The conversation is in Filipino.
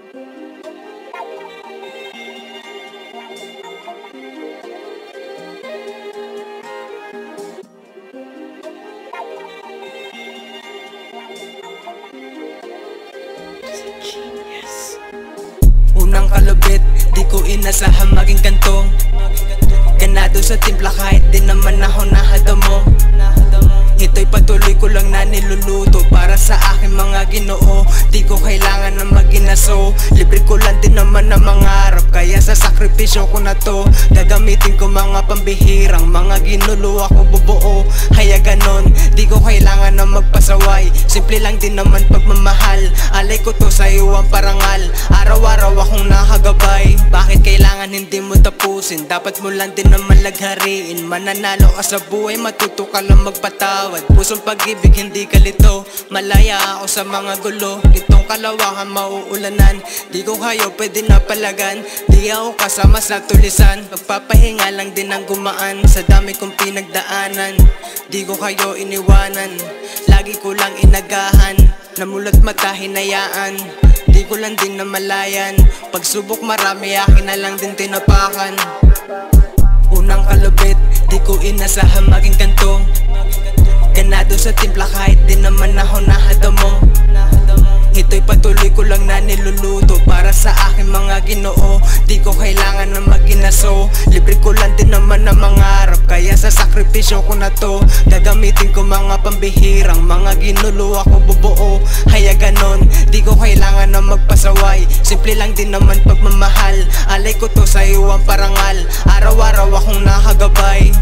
Unang kalabit, di ko inasahan maging ganto. Ganado sa timpla kahit di naman ako nahadamo. Ito'y patuloy ko lang na niluluto para sa aking mga Ginoo. Di ko kailangan na maginaso, libre ko lang din naman ang mangarap. Kaya sa sakripisyo ko na to, gagamitin ko mga pambihirang mga ginulo ako bubuo. Kaya ganon, di ko kailangan na magpasaway, simple lang din naman pagmamahal. Alay ko to sa iyo ang parangal, araw-araw akong nakagabay. Bakit kailangan hindi mo tapusin? Dapat mo lang din naman laghariin. Mananalo ka sa buhay, matuto ka lang magpatawad. Pusong pag-ibig hindi kalito, malaya ako sa mga gulo. Itong kalawakan mauulanan, di ko kayo pwede na palagan. Di ako kasama sa tulisan, magpapahinga lang din ang gumaan. Sa dami kong pinagdaanan, di ko kayo iniwanan. Lagi ko lang inagahan, namulat mata hinayaan. Di ko lang din namalayan, pagsubok marami akin na lang din tinapakan. Unang kalabit, di ko inasahan maging ganto. Ganado sa timpla kahit di naman ako nahadamo. Ito'y patuloy ko lang na niluluto para sa aking mga Ginoo. Di ko kailangan na maginaso, libre ko lang din naman ang mangarap. Kaya sa sakripisyo ko na to, gagamitin ko mga pambihirang mga ginulo ako bubuo. Kaya ganon, di ko kailangan na magpasaway, simple lang din naman pagmamahal. Alay ko to sa iyo ang parangal, araw-araw akong nakagabay.